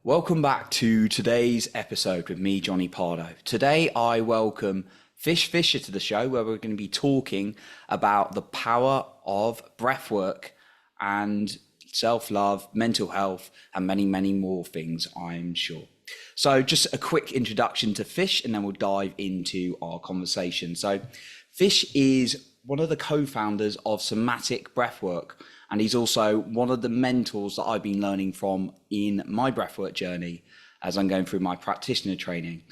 Welcome back to today's episode with me, Johnny Pardo. Today I welcome Fisher to the show where we're going to be talking about the power of breathwork and self-love, mental health, and many, many more things, I'm sure. So just a quick introduction to Fish and then we'll dive into our conversation. So Fish is one of the co-founders of Somatic Breathwork, and he's also one of the mentors that I've been learning from in my breathwork journey as I'm going through my practitioner training.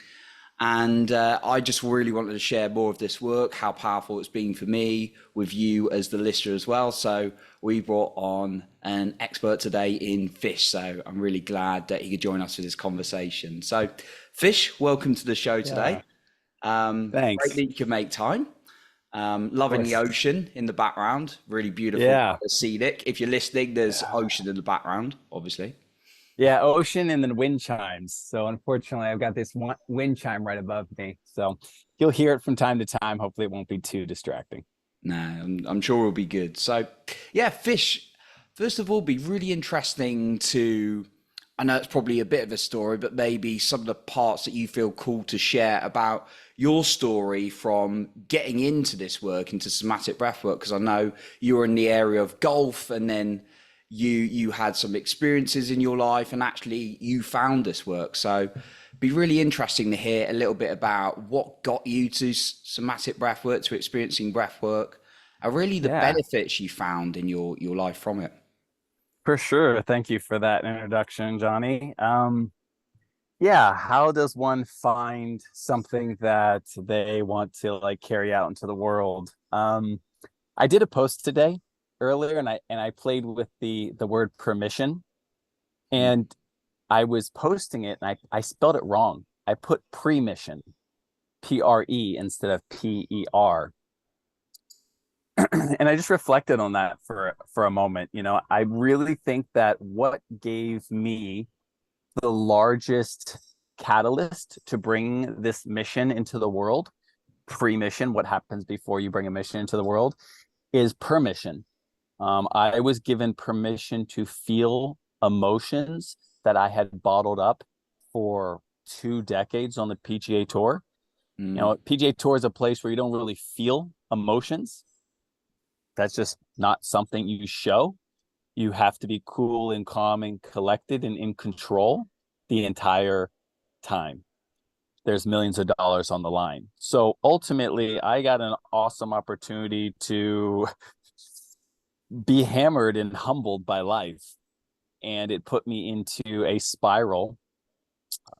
And I just really wanted to share more of this work, how powerful it's been for me with you as the listener as well. So we brought on an expert today in Fish. So I'm really glad that he could join us for this conversation. So Fish, welcome to the show today. Great Thanks. that you could make time. Of Loving the course. ocean in the background, really beautiful, Yeah. scenic. If you're listening, there's Yeah. ocean in the background, obviously. Yeah. Ocean and then wind chimes. So unfortunately, I've got this wind chime right above me. So you'll hear it from time to time. Hopefully, it won't be too distracting. No, I'm sure it'll be good. So, yeah, Fish, first of all, be really interesting to, I know it's probably a bit of a story, but maybe some of the parts that you feel cool to share about your story from getting into this work, into somatic breathwork, because I know you were in the area of golf and then you had some experiences in your life and actually you found this work. So be really interesting to hear a little bit about what got you to somatic breathwork, to experiencing breathwork, and really the Yeah, benefits you found in your life from it. for sure. Thank you for that introduction, Johnny. Yeah, how does one find something that they want to like carry out into the world? I did a post today earlier and I played with the word permission. And I was posting it and I spelled it wrong. I put pre-mission, Pre, instead of PER. And I just reflected on that for a moment. I really think that what gave me the largest catalyst to bring this mission into the world, pre-mission, what happens before you bring a mission into the world, is permission. I was given permission to feel emotions that I had bottled up for 2 decades on the PGA Tour. Mm, PGA Tour is a place where you don't really feel emotions. That's just not something you show. You have to be cool and calm and collected and in control the entire time. There's millions of dollars on the line. So ultimately, I got an awesome opportunity to be hammered and humbled by life. And it put me into a spiral,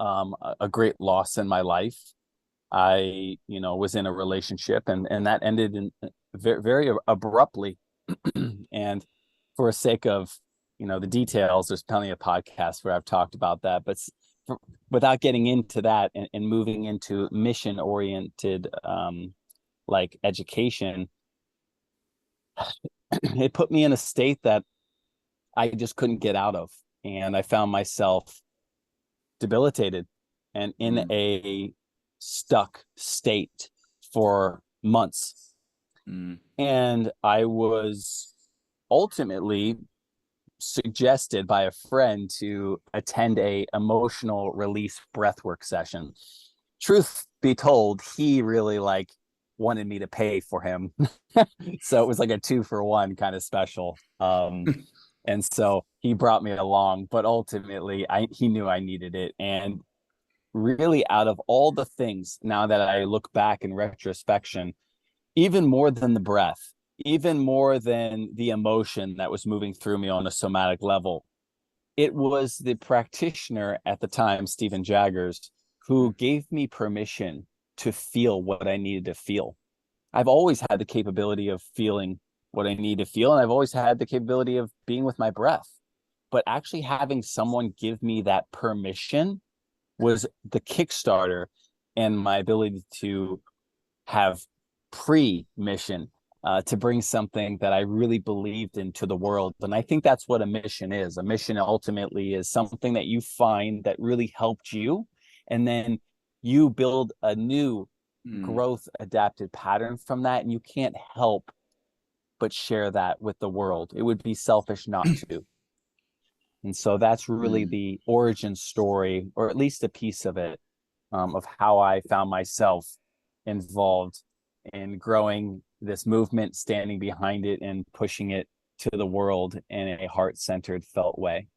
a great loss in my life. Was in a relationship and that ended in very, very abruptly. And for sake of, the details, there's plenty of podcasts where I've talked about that, but without getting into that and moving into mission oriented, like education, it put me in a state that I just couldn't get out of. And I found myself debilitated and in mm, a stuck state for months. mm, And I was ultimately suggested by a friend to attend a emotional release breathwork session. Truth be told, he really wanted me to pay for him. So it was like a 2-for-1 kind of special. And so he brought me along, but ultimately he knew I needed it. And really, out of all the things, now that I look back in retrospection, even more than the breath, even more than the emotion that was moving through me on a somatic level, it was the practitioner at the time, Stephen Jaggers, who gave me permission to feel what I needed to feel. I've always had the capability of feeling what I need to feel, and I've always had the capability of being with my breath. But actually having someone give me that permission was the Kickstarter and my ability to have pre-mission, to bring something that I really believed into the world. And I think that's what a mission is. A mission ultimately is something that you find that really helped you, and then you build a new mm. growth adapted pattern from that, and you can't help but share that with the world. It would be selfish not to. And so that's really Mm, the origin story, or at least a piece of it, of how I found myself involved in growing this movement, standing behind it, and pushing it to the world in a heart-centered, felt way.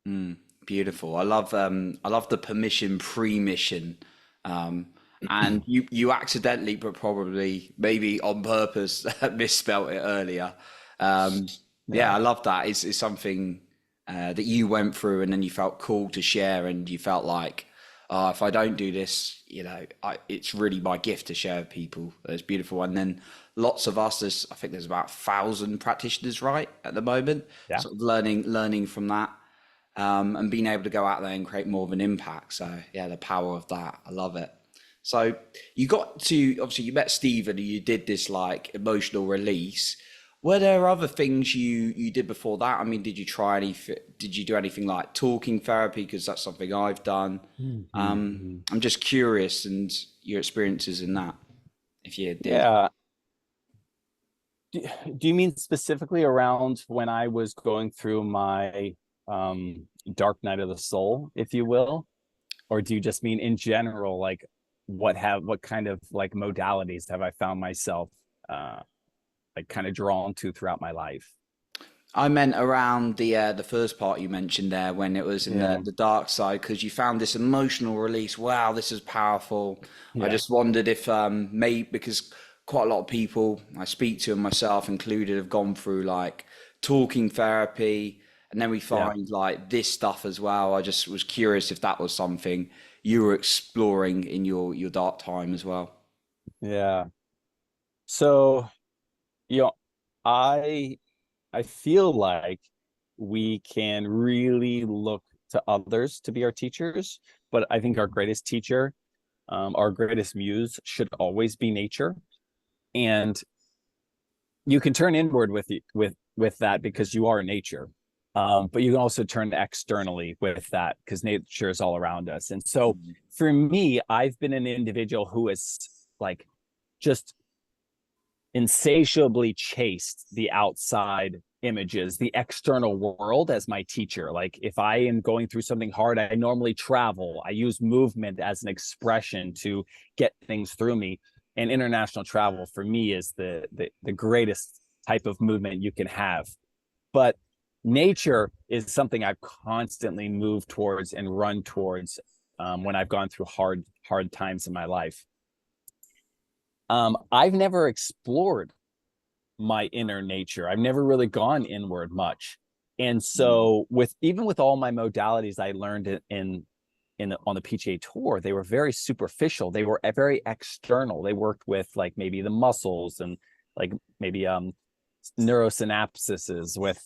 mm, beautiful. I love the permission pre-mission. Um, and you accidentally, but probably maybe on purpose, misspelt it earlier. Um, yeah, Yeah. I love that. It's something that you went through, and then you felt cool to share, and you felt like, oh, if I don't do this, it's really my gift to share with people. It's beautiful. And then lots of us, I think there's about 1,000 practitioners, right, at the moment, Yeah. sort of learning from that, and being able to go out there and create more of an impact. So yeah, the power of that, I love it. So you got to obviously you met Stephen and you did this like emotional release. Were there other things you did before that? I mean, did you try anything? Did you do anything like talking therapy? Because that's something I've done. Mhm. I'm just curious and your experiences in that, if you did. Yeah. Do, do you mean specifically around when I was going through my dark night of the soul, if you will? Or do you just mean in general, like what kind of like modalities have I found myself uh like kind of drawn to throughout my life? I meant around the first part you mentioned there when it was in Yeah. the dark side because you found this emotional release. Wow, this is powerful. I Yeah. just wondered if maybe because quite a lot of people I speak to and myself included have gone through like talking therapy and then we Yeah. find like this stuff as well. I just was curious if that was something you were exploring in your dark time as well. Yeah. So, you know, I I feel like we can really look to others to be our teachers, but I think our greatest teacher, our greatest muse should always be nature. And you can turn inward with that because you are nature. But you can also turn externally with that because nature is all around us. And so Mm, for me, I've been an individual who is like just insatiably chased the outside images, the external world as my teacher. Like if I am going through something hard, I normally travel. I use movement as an expression to get things through me. And international travel for me is the greatest type of movement you can have. But nature is something I've constantly moved towards and run towards when I've gone through hard times in my life. I've never explored my inner nature. I've never really gone inward much. And mm, so with even with all my modalities I learned on the PGA tour, they were very superficial. They were very external. They worked with like maybe the muscles and like maybe neurosynapses with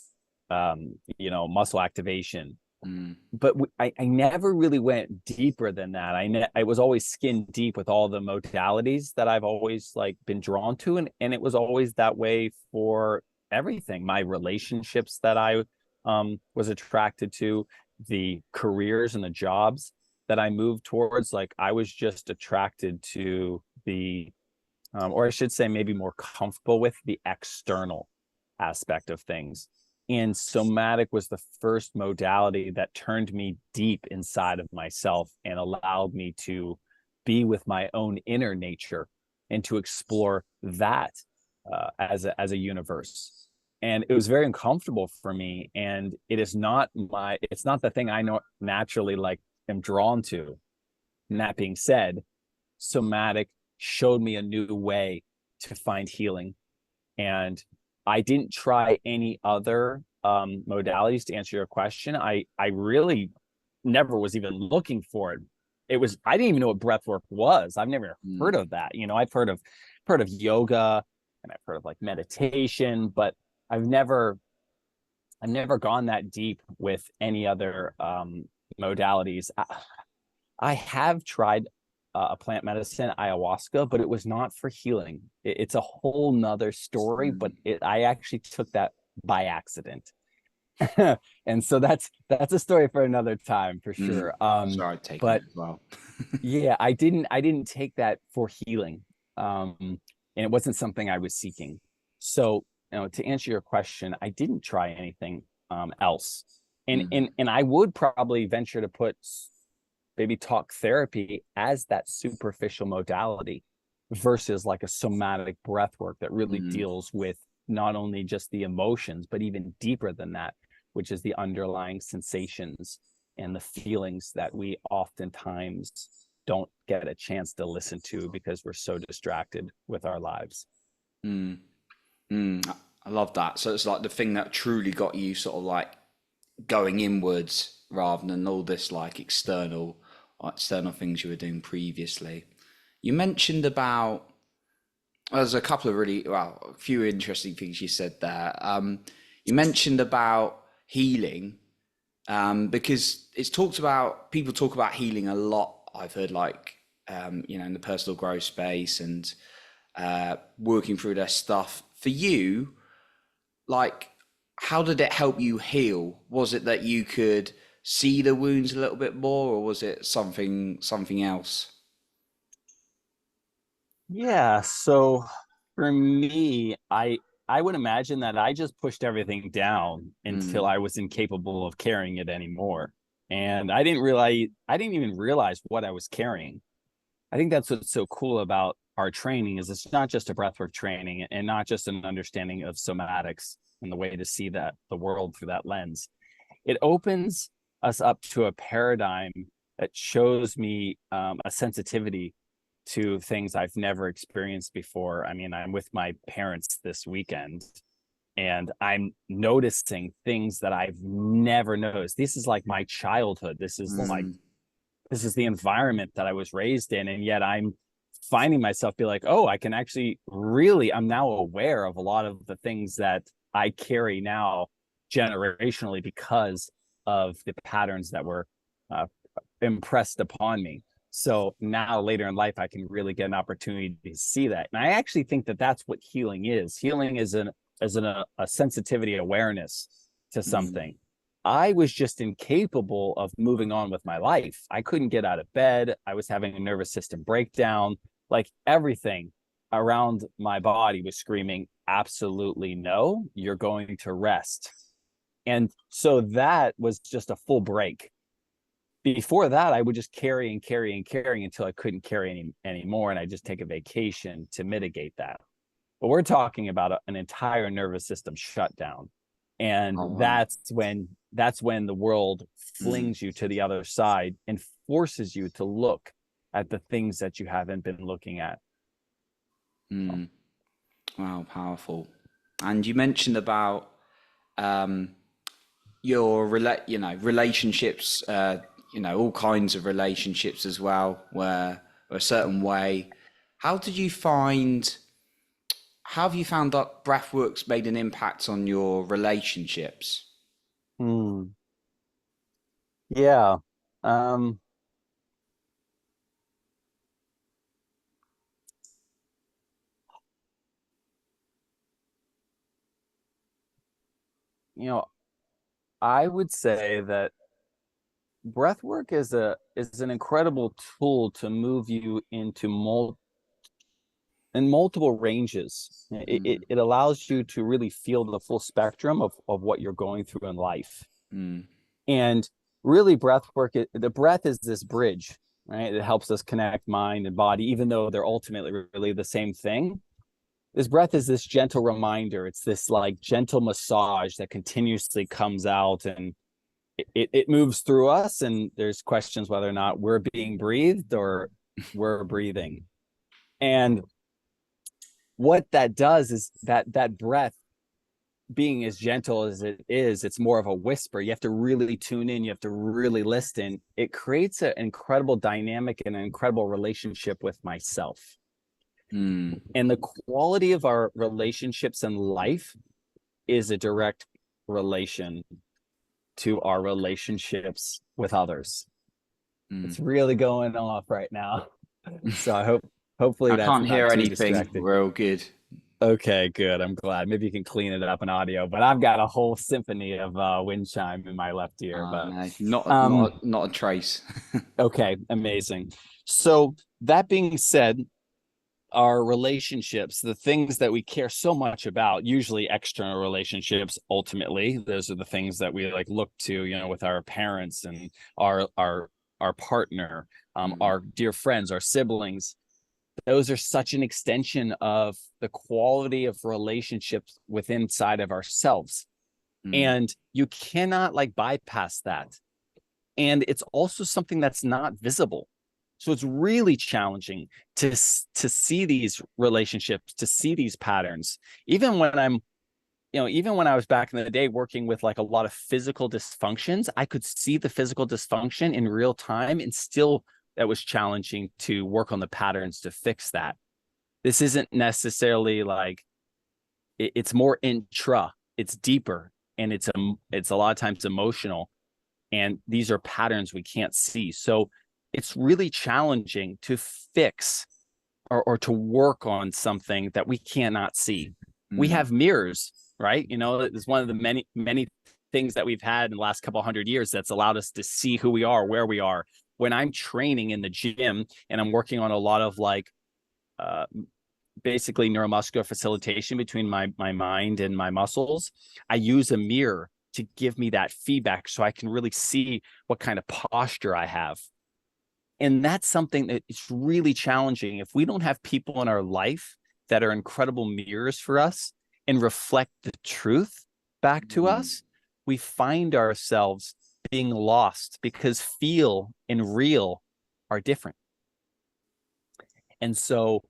muscle activation, mm, but I never really went deeper than that. I was always skin deep with all the modalities that I've always like been drawn to, and it was always that way for everything. My relationships that I was attracted to, the careers and the jobs that I moved towards, like I was just attracted to or I should say, maybe more comfortable with the external aspect of things. And somatic was the first modality that turned me deep inside of myself and allowed me to be with my own inner nature and to explore that as a universe. And it was very uncomfortable for me. And it's not the thing I know naturally like am drawn to. And that being said, somatic showed me a new way to find healing. And I didn't try any other modalities to answer your question. I really never was even looking for it. I didn't even know what breath work was. I've never heard mm. of that. I've heard of yoga and I've heard of like meditation, but I've never I've never gone that deep with any other modalities. I have tried a plant medicine, ayahuasca, but it was not for healing. It's a whole nother story, but Mm. I actually took that by accident. And so that's a story for another time for Mm. sure. Sorry, I'd taken But it as well. yeah, I didn't take that for healing. And it wasn't something I was seeking. So, to answer your question, I didn't try anything else. And Mm, and I would probably venture to put maybe talk therapy as that superficial modality versus like a somatic breath work that really mm, deals with not only just the emotions, but even deeper than that, which is the underlying sensations and the feelings that we oftentimes don't get a chance to listen to because we're so distracted with our lives. mm, I love that. So it's like the thing that truly got you sort of like going inwards rather than all this like external things you were doing previously. You mentioned about there's a couple of really a few interesting things you said there. You mentioned about healing because it's talked about people talk about healing a lot. I've heard like in the personal growth space and working through their stuff. For you, like how did it help you heal? Was it that you could see the wounds a little bit more, or was it something else? Yeah, so for me, I would imagine that I just pushed everything down until Mm, I was incapable of carrying it anymore. And I didn't even realize what I was carrying. I think that's what's so cool about our training is it's not just a breathwork training and not just an understanding of somatics and the way to see that the world through that lens. It opens us up to a paradigm that shows me a sensitivity to things I've never experienced before. I mean, I'm with my parents this weekend and I'm noticing things that I've never noticed. This is like my childhood. mm, This is the environment that I was raised in. And yet I'm finding myself be like, oh, I can actually really, I'm now aware of a lot of the things that I carry now generationally because of the patterns that were uh, impressed upon me. So now later in life, I can really get an opportunity to see that. And I actually think that that's what healing is. Healing is a sensitivity awareness to mm, something. I was just incapable of moving on with my life. I couldn't get out of bed. I was having a nervous system breakdown. Like everything around my body was screaming, absolutely no, you're going to rest. And so that was just a full break. Before that, I would just carry and carry and carry until I couldn't carry anymore. And I just take a vacation to mitigate that. But we're talking about an entire nervous system shutdown. And oh wow. that's when the world Mm, flings you to the other side and forces you to look at the things that you haven't been looking at. mm, wow, powerful. And you mentioned about um, relationships, all kinds of relationships as well, where a certain way. How did you find? How have you found that breathwork's made an impact on your relationships? Hmm. Yeah. Um, you know, I would say that breath work is an incredible tool to move you into in multiple ranges. Mm, It allows you to really feel the full spectrum of what you're going through in life. mm, And really breath work, the breath is this bridge, right? It helps us connect mind and body, even though they're ultimately really the same thing. This breath is this gentle reminder. It's this like gentle massage that continuously comes out and it moves through us. And there's questions whether or not we're being breathed or we're breathing. And what that does is that breath being as gentle as it is, it's more of a whisper. You have to really tune in, you have to really listen. It creates an incredible dynamic and an incredible relationship with myself. mm, And the quality of our relationships in life is a direct relation to our relationships with others. mm. It's really going off right now. So hopefully I that's can't hear not too anything. distracting. We're all good. Okay, good. I'm glad. Maybe you can clean it up in audio, but I've got a whole symphony of wind chime in my left ear. But No, not um, not a trace. okay, amazing. So that being said, our relationships, the things that we care so much about, usually external relationships, ultimately, those are the things that we like look to, with our parents and our partner, Mm, our dear friends, our siblings. Those are such an extension of the quality of relationships within inside of ourselves. mm, And you cannot like bypass that. And it's also something that's not visible. So it's really challenging to see these relationships, to see these patterns. Even when even when I was back in the day working with like a lot of physical dysfunctions, I could see the physical dysfunction in real time, and still that was challenging to work on the patterns to fix that. This isn't necessarily like it's more intra, it's deeper, and it's a lot of times emotional, and these are patterns we can't see. So it's really challenging to fix or to work on something that we cannot see. We mm, have mirrors, right? It's one of the many things that we've had in the last couple 100 years that's allowed us to see who we are, where we are. When I'm training in the gym and I'm working on a lot of like uh, basically neuromuscular facilitation between my mind and my muscles, I use a mirror to give me that feedback so I can really see what kind of posture I have. And that's something that it's really challenging. If we don't have people in our life that are incredible mirrors for us and reflect the truth back to mm, us, we find ourselves being lost because feel and real are different. And so,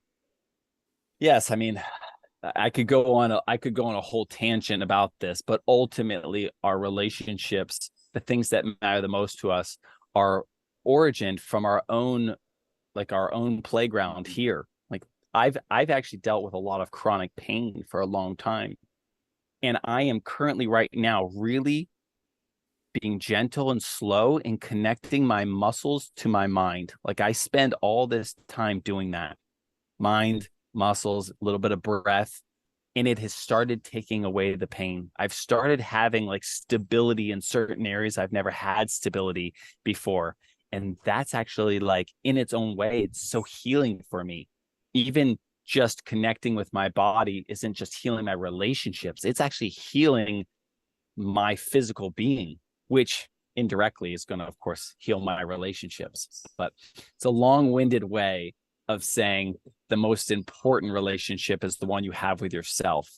yes, I mean, I could go on a whole tangent about this, but ultimately our relationships, the things that matter the most to us, are origined from our own playground here. Like I've actually dealt with a lot of chronic pain for a long time. And I am currently right now really being gentle and slow in connecting my muscles to my mind. Like I spend all this time doing that. Mind, muscles, a little bit of breath, and it has started taking away the pain. I've started having like stability in certain areas I've never had stability before. And that's actually like in its own way, it's so healing for me. Even just connecting with my body isn't just healing my relationships, it's actually healing my physical being, which indirectly is going to, of course, heal my relationships. But it's a long-winded way of saying the most important relationship is the one you have with yourself.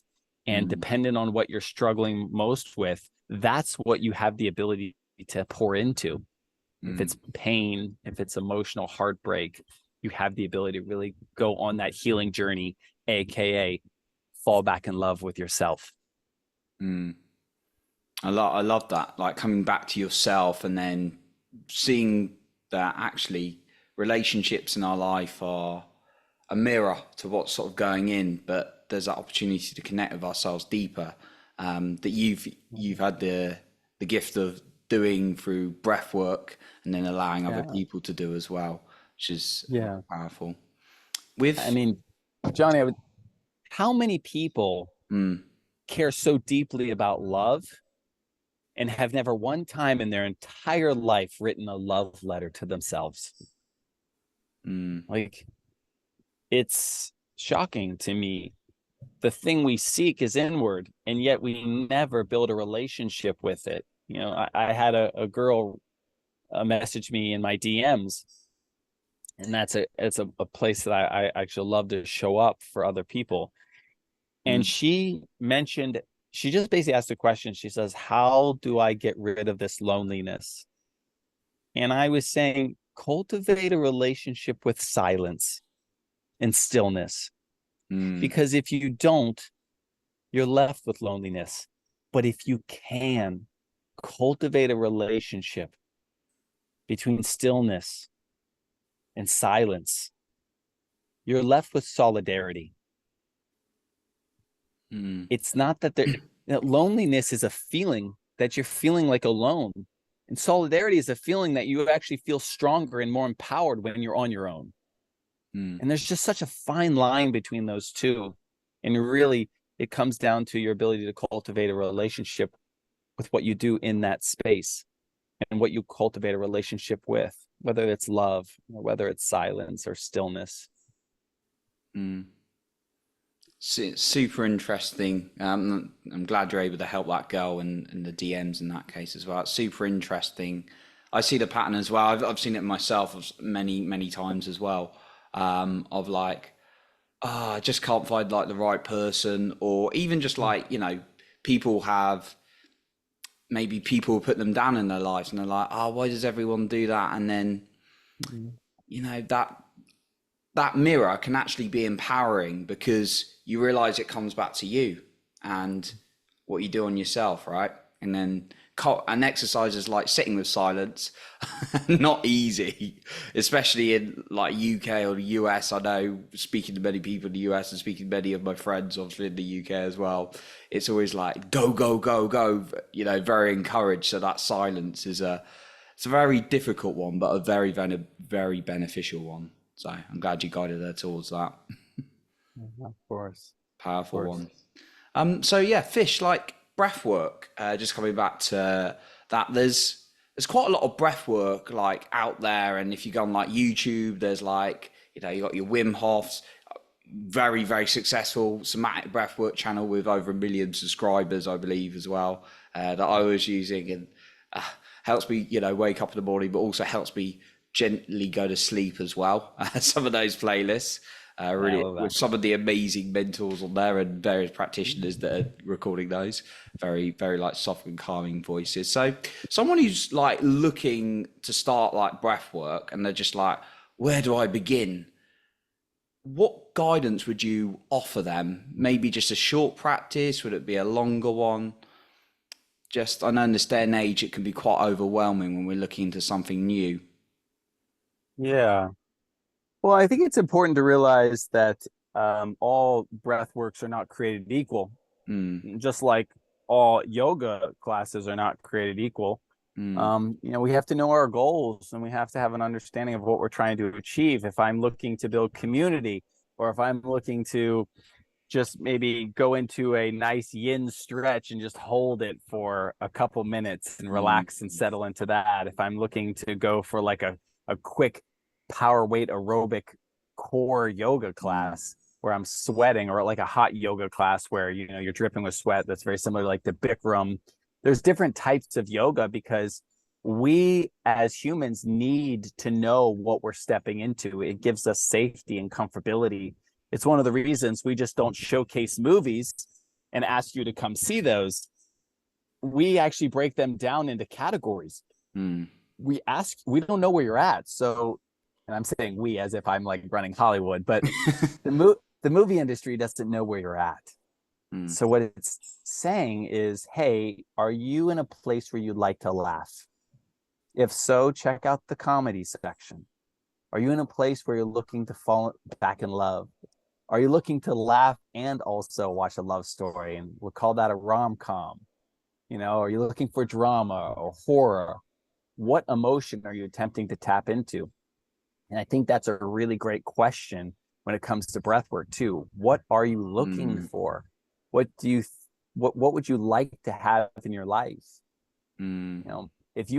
And mm, depending on what you're struggling most with, that's what you have the ability to pour into. If mm, it's pain, if it's emotional heartbreak, you have the ability to really go on that healing journey, aka fall back in love with yourself. mm. I love that. Like coming back to yourself and then seeing that actually relationships in our life are a mirror to what's sort of going in, but there's that opportunity to connect with ourselves deeper. That you've had the gift of doing through breath work and then allowing other Yeah. people to do as well, which is Yeah. powerful. I With mean, Johnny, how many people mm, care so deeply about love and have never one time in their entire life written a love letter to themselves? mm, Like, it's shocking to me. The thing we seek is inward, and yet we never build a relationship with it. I had a girl message me in my DMs, and it's a place that I actually love to show up for other people. And mm, she just basically asked a question. She says, how do I get rid of this loneliness? And I was saying, cultivate a relationship with silence and stillness. mm, Because if you don't, you're left with loneliness. But if you can cultivate a relationship between stillness and silence, you're left with solidarity. mm, It's not that loneliness is a feeling that you're feeling like alone. And solidarity is a feeling that you actually feel stronger and more empowered when you're on your own. mm, And there's just such a fine line between those two. And really, it comes down to your ability to cultivate a relationship with what you do in that space and what you cultivate a relationship with, whether it's love or whether it's silence or stillness. Mm. Super interesting. I'm glad you're able to help that girl in the DMs in that case as well. It's super interesting. I see the pattern as well. I've seen it myself many times as well. Of like, I just can't find like the right person, or even just like, people have maybe people put them down in their lives and they're like, oh, why does everyone do that? And then, Mhm. that mirror can actually be empowering because you realize it comes back to you and what you do on yourself, right? And then and exercises like sitting with silence, not easy, especially in like UK or the US. I know, speaking to many people in the US and speaking to many of my friends obviously in the UK as well, it's always like go go go go, very encouraged. So that silence is it's a very difficult one, but a very beneficial one. So I'm glad you guided her towards that. Of course, of Powerful course. one. So yeah, fish like breath work. Just coming back to that, there's quite a lot of breath work like out there, and if you go on like YouTube, there's like you got your Wim Hofs, very successful somatic breathwork channel with over 1 million subscribers, I believe, as well. That I was using, and uh, helps me, wake up in the morning, but also helps me gently go to sleep as well. Some of those playlists, Yeah, I really, love with that. some of the amazing mentors on there and various practitioners that are recording those, very like soft and calming voices. So someone who's like looking to start like breath work and they're just like, where do I begin? What guidance would you offer them? Maybe just a short practice? Would it be a longer one? Just, I know in this day and age, it can be quite overwhelming when we're looking into something new. Yeah. Well, I think it's important to realize that all breath works are not created equal, Mm, just like all yoga classes are not created equal. mm, We have to know our goals and we have to have an understanding of what we're trying to achieve. If I'm looking to build community, or if I'm looking to just maybe go into a nice yin stretch and just hold it for a couple minutes and mm, relax and settle into that. If I'm looking to go for like a quick power weight aerobic core yoga mm, class where I'm sweating, or like a hot yoga class where you're dripping with sweat, that's very similar to like the Bikram. There's different types of yoga because we as humans need to know what we're stepping into. It gives us safety and comfortability. It's one of the reasons we just don't showcase movies and ask you to come see those. We actually break them down into categories. mm. We don't know where you're at. So, and I'm saying we as if I'm like running Hollywood, but the movie industry doesn't know where you're at. Mm, So what it's saying is, hey, are you in a place where you'd like to laugh? If so, check out the comedy section. Are you in a place where you're looking to fall back in love? Are you looking to laugh and also watch a love story? And we'll call that a rom-com. Are you looking for drama or horror? What emotion are you attempting to tap into? And I think that's a really great question when it comes to breath work too. What are you looking mm, for? What do you what would you like to have in your life? mm, If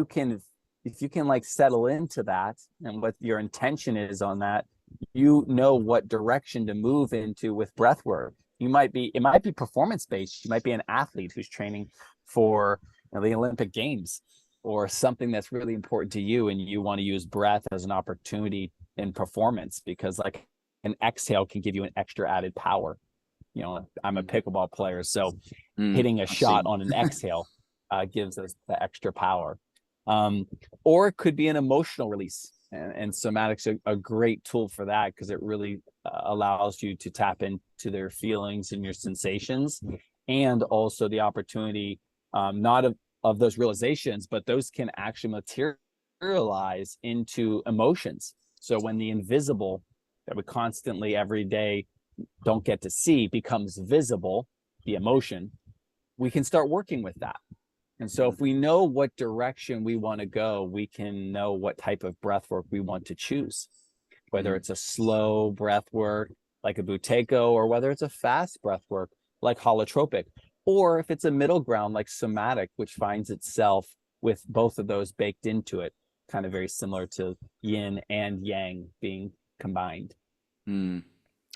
you can like settle into that and what your intention is on that, you know what direction to move into with breath work. It might be performance based. You might be an athlete who's training for the Olympic Games or something that's really important to you, and you want to use breath as an opportunity in performance because like an exhale can give you an extra added power. I'm a mm, pickleball player, so mm. hitting a I shot see. on an exhale gives us the extra power. Or it could be an emotional release. And somatic's a great tool for that because it really allows you to tap into their feelings and your sensations, and also the opportunity, not of those realizations, but those can actually materialize into emotions. So when the invisible that we constantly every day don't get to see becomes visible, the emotion, we can start working with that. And so if we know what direction we want to go, we can know what type of breath work we want to choose, whether Mm, it's a slow breath work like a Buteyko, or whether it's a fast breath work like holotropic, or if it's a middle ground like somatic, which finds itself with both of those baked into it, kind of very similar to yin and yang being combined. mm.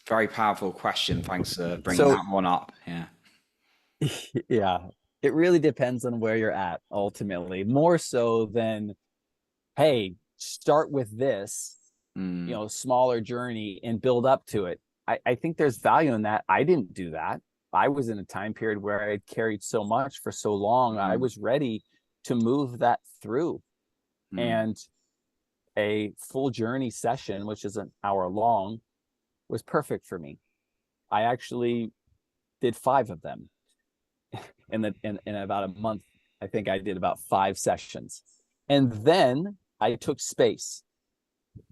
Very powerful question. Thanks for bringing So that one up. Yeah. yeah, it really depends on where you're at ultimately, more so than, hey, start with this, Mm, smaller journey and build up to it. I think there's value in that. I didn't do that. I was in a time period where I had carried so much for so long. I mm, was ready to move that through. mm, And a full journey session, which is an hour long, was perfect for me. I actually did 5 of them in about a month. I think I did about 5 sessions. And then I took space.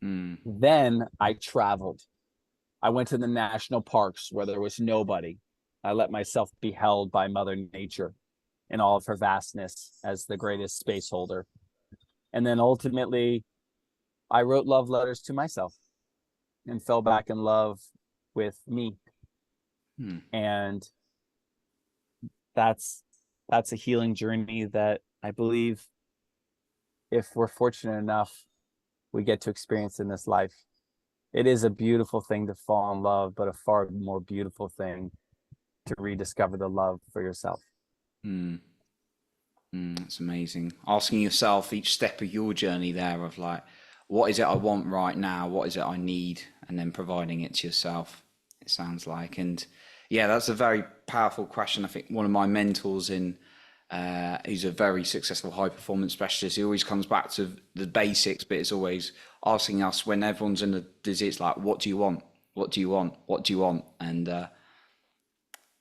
mm, Then I traveled. I went to the national parks where there was nobody. I let myself be held by Mother Nature in all of her vastness as the greatest space holder. And then ultimately, I wrote love letters to myself and fell back in love with me. mm. And that's that's a healing journey that I believe, if we're fortunate enough, we get to experience in this life. It is a beautiful thing to fall in love, but a far more beautiful thing to rediscover the love for yourself. Mm. That's amazing. Asking yourself each step of your journey there of like, what is it I want right now? What is it I need? And then providing it to yourself, it sounds like. And yeah, that's a very powerful question. I think one of my mentors who's a very successful high performance specialist, he always comes back to the basics, but it's always asking us when everyone's in a disease, like, what do you want? What do you want? What do you want? And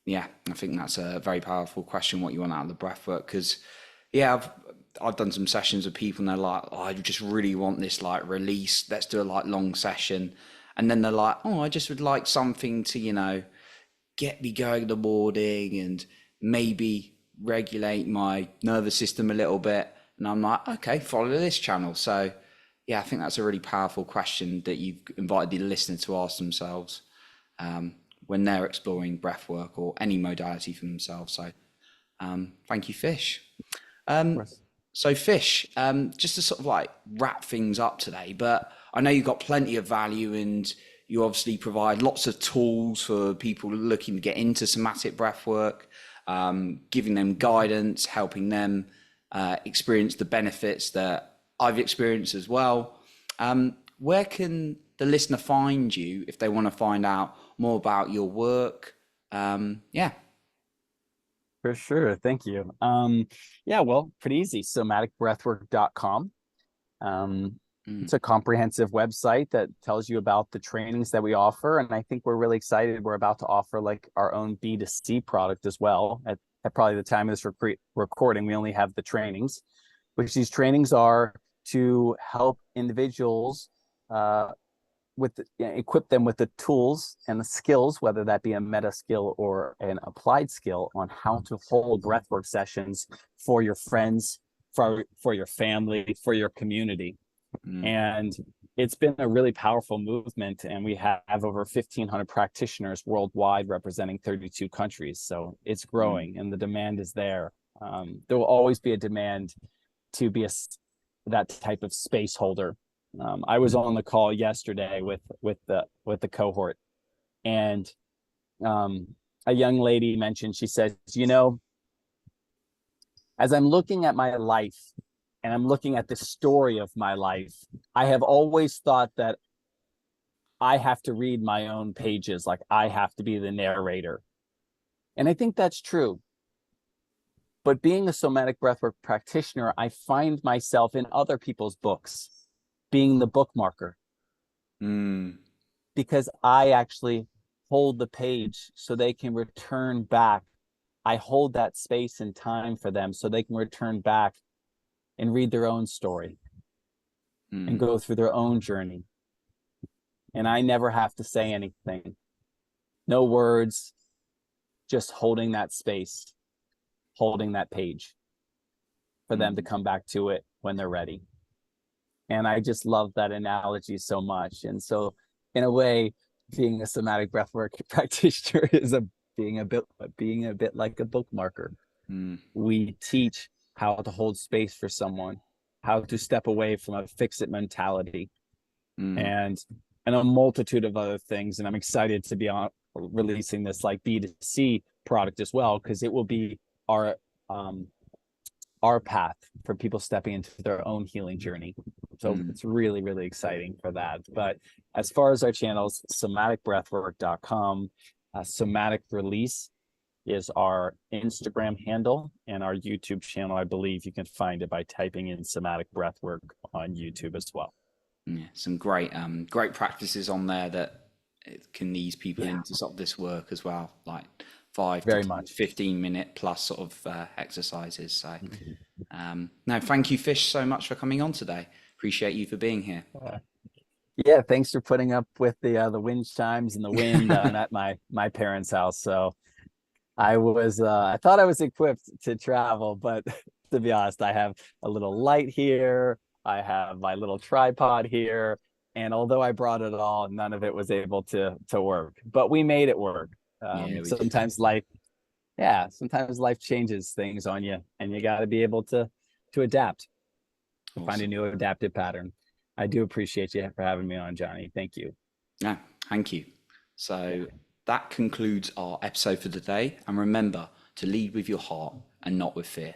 yeah, I think that's a very powerful question. What you want out of the breath work? Because yeah, I've done some sessions with people and they're like, oh, I just really want this like release. Let's do a like long session, and then they're like, oh, I just would like something to get me going in the morning and maybe regulate my nervous system a little bit. And I'm like, okay, follow this channel. So yeah, I think that's a really powerful question that you've invited the listener to ask themselves when they're exploring breath work or any modality for themselves. So thank you, Fish. Of course. So, Fish, just to sort of like wrap things up today, but I know you've got plenty of value and you obviously provide lots of tools for people looking to get into somatic breath work, giving them guidance, helping them experience the benefits that I've experienced as well. Where can the listener find you if they want to find out more about your work? Yeah. For sure. Thank you. Yeah, well, pretty easy. Somaticbreathwork.com. Mm, It's a comprehensive website that tells you about the trainings that we offer. And I think we're really excited. We're about to offer like our own B2C product as well. At probably the time of this recording, we only have the trainings, which these trainings are to help individuals equip them with the tools and the skills, whether that be a meta skill or an applied skill, on how to hold breathwork sessions for your friends, for your family, for your community. mm, And it's been a really powerful movement, and we have over 1,500 practitioners worldwide representing 32 countries. So it's mm, growing and the demand is there. There will always be a demand to be that type of space holder. I was on the call yesterday with the cohort, and a young lady mentioned, she says, as I'm looking at my life and I'm looking at the story of my life, I have always thought that I have to read my own pages, like I have to be the narrator. And I think that's true. But being a somatic breathwork practitioner, I find myself in other people's books being the bookmarker, mm, because I actually hold the page so they can return back. I hold that space and time for them so they can return back and read their own story and mm, go through their own journey. And I never have to say anything. No words, just holding that space, holding that page for them to mm, come back to it when they're ready. And I just love that analogy so much. And so, in a way, being a somatic breathwork practitioner is being a bit like a bookmarker. mm, We teach how to hold space for someone, how to step away from a fix it mentality, mm, and and a multitude of other things. And I'm excited to be on releasing this like B2C product as well, because it will be our um, our path for people stepping into their own healing journey. So it's really, really exciting for that. But as far as our channels, somaticbreathwork.com, somatic release is our Instagram handle, and our YouTube channel, I believe you can find it by typing in somatic breathwork on YouTube as well. Yeah, some great practices on there that it can ease people into sort of this work as well, like 5 to Very 10, much. 15-minute plus sort of exercises. So no, thank you, Fish, so much for coming on today. Appreciate you for being here. Yeah, thanks for putting up with the wind chimes and the wind at my parents' house. So I thought I was equipped to travel, but to be honest, I have a little light here. I have my little tripod here. And although I brought it all, none of it was able to work, but we made it work. Yeah, we did. Sometimes life changes things on you, and you got to be able to adapt, to find a Awesome. new adaptive pattern. I do appreciate you for having me on, Johnny. Thank you. No, thank you. So that concludes our episode for today. And remember to lead with your heart and not with fear.